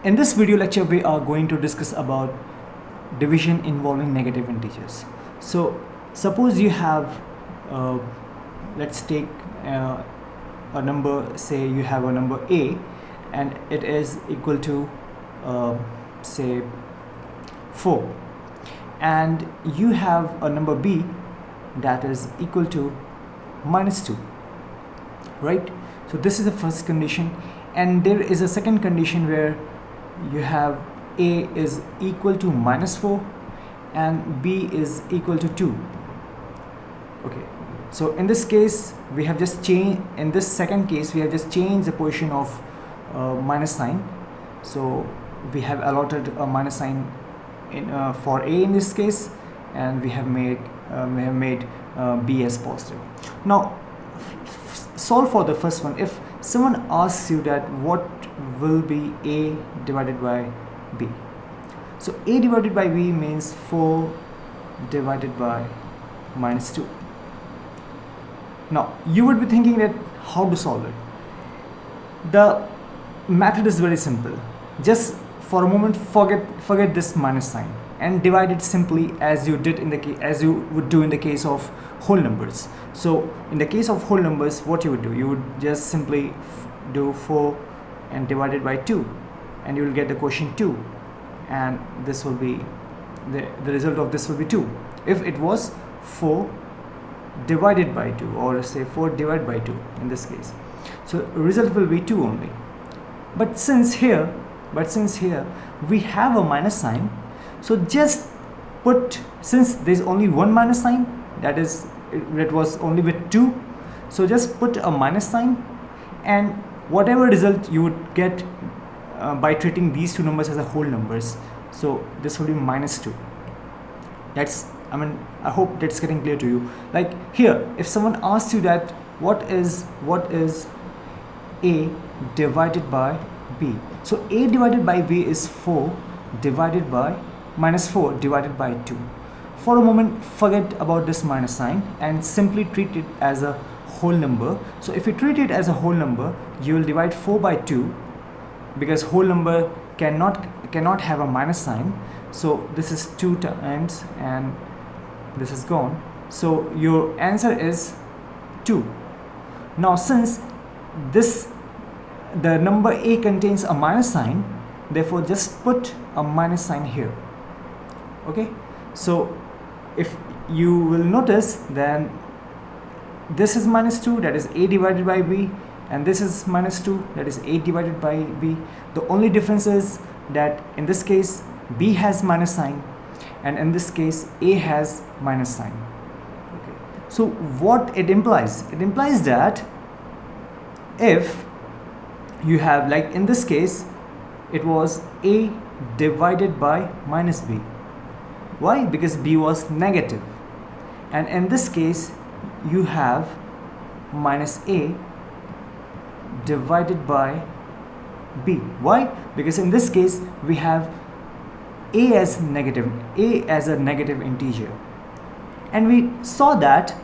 In this video lecture, we are going to discuss about division involving negative integers. So suppose you have, let's take a number, say you have a number a and it is equal to say 4, and you have a number b that is equal to -2, right? So this is the first condition, and there is a second condition where you have a is equal to -4 and b is equal to 2. Okay, so in this case we have just changed, in this second case we have just changed the position of minus sign. So we have allotted a minus sign in for a in this case, and we have made b as positive. Now solve for the first one. If someone asks you that what will be a divided by b, so a divided by b means 4 divided by -2. Now you would be thinking that how to solve it. The method is very simple. Just for a moment forget this minus sign and divide it simply as you did in the as you would do in the case of whole numbers. So in the case of whole numbers, what you would do, you would just simply do 4 and divide it by 2, and you will get the quotient 2, and this will be the result of this will be 2. If it was 4 divided by 2, or say 4 divided by 2 in this case, so result will be 2 only. But since here we have a minus sign, so just put, since there is only one minus sign, that was only with 2, so just put a minus sign, and whatever result you would get by treating these two numbers as a whole numbers, so this will be -2. That's, I hope that's getting clear to you. Like here, if someone asks you that what is a divided by b, so a divided by b is 4 divided by -4 divided by 2. For a moment forget about this minus sign and simply treat it as a whole number. So if you treat it as a whole number, you will divide 4 by 2, because whole number cannot have a minus sign. So this is 2 times and this is gone, so your answer is 2. Now since the number a contains a minus sign, therefore just put a minus sign here. Okay, so if you will notice, then this is -2, that is a divided by b, and this is -2, that is a divided by b. The only difference is that in this case b has minus sign, and in this case a has minus sign. Okay, so what it implies? It implies that if you have, like in this case it was a divided by -b. Why? Because b was negative. And in this case you have -a divided by b. Why? Because in this case we have a as a negative integer, and we saw that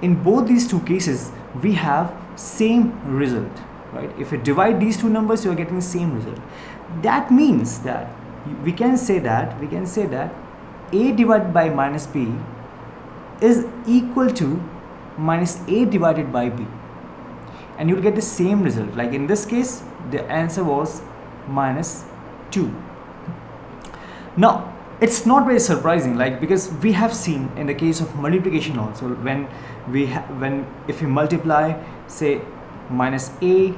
in both these two cases we have same result, right? If you divide these two numbers, you are getting the same result. That means that we can say that a divided by -b is equal to -a divided by b, and you will get the same result. Like in this case the answer was -2. Now it's not very surprising, like, because we have seen in the case of multiplication also, when if you multiply, say -a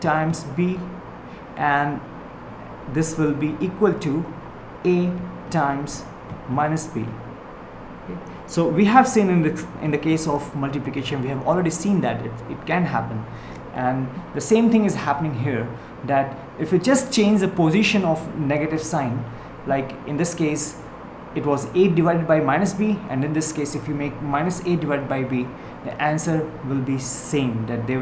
times b, and this will be equal to a times -b. Okay. So we have seen in the case of multiplication, we have already seen that it can happen, and the same thing is happening here, that if you just change the position of negative sign, like in this case it was a divided by -b, and in this case if you make -a divided by b, the answer will be same, that there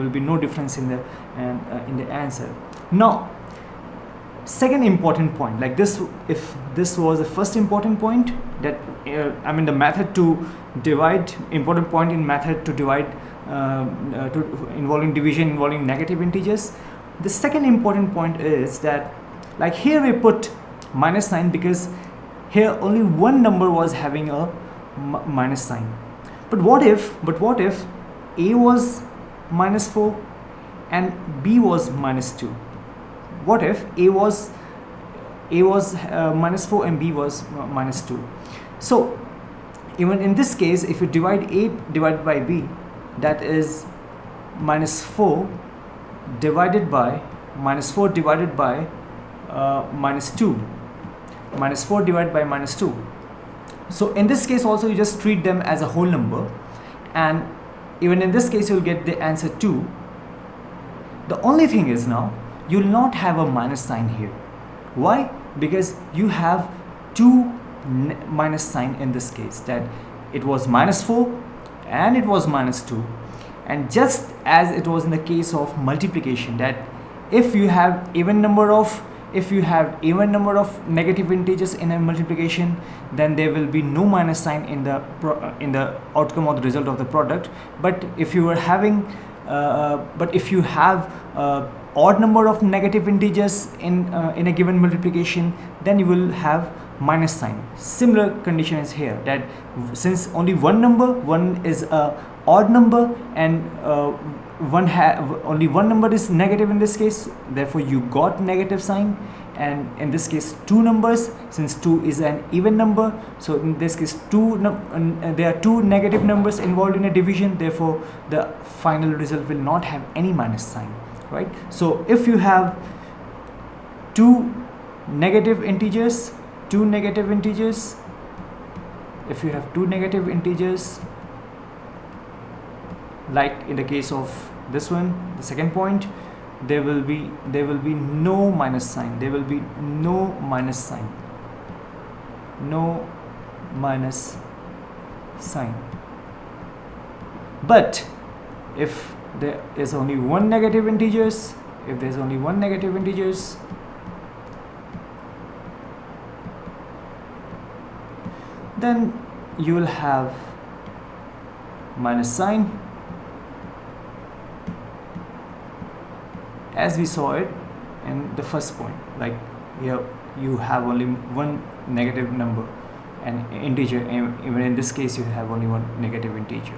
will be no difference in the answer. Now second important point, like this, if this was the first important point, that the method to divide, important point in method to divide involving division involving negative integers, The second important point is that Like here we put minus sign because here only one number was having a minus sign. But what if A was minus 4 and B was minus 2? What if A was minus 4 and B was minus 2? So even in this case, if you divide A divided by B, that is minus 4 divided by minus 2, minus 4 divided by minus 2. So in this case also you just treat them as a whole number, and even in this case you will get the answer 2. The only thing is now you will not have a minus sign here. Why? Because you have two minus sign in this case, that it was minus 4 and it was minus 2. And just as it was in the case of multiplication, that if you have even number of negative integers in a multiplication, then there will be no minus sign in the outcome or the result of the product. But if you are having if you have odd number of negative integers in a given multiplication, then you will have minus sign. Similar condition is here, that since only one is a odd number and only one number is negative in this case, therefore you got negative sign. And in this case two numbers, since 2 is an even number, so in this case there are two negative numbers involved in a division, therefore the final result will not have any minus sign, right? So if you have two negative integers, if you have two negative integers, like in the case of this one, the second point, there will be no minus sign, But if there is only one negative integers, then you will have minus sign, as we saw it in the first point. Like here you have only one negative number and integer, even in this case you have only one negative integer.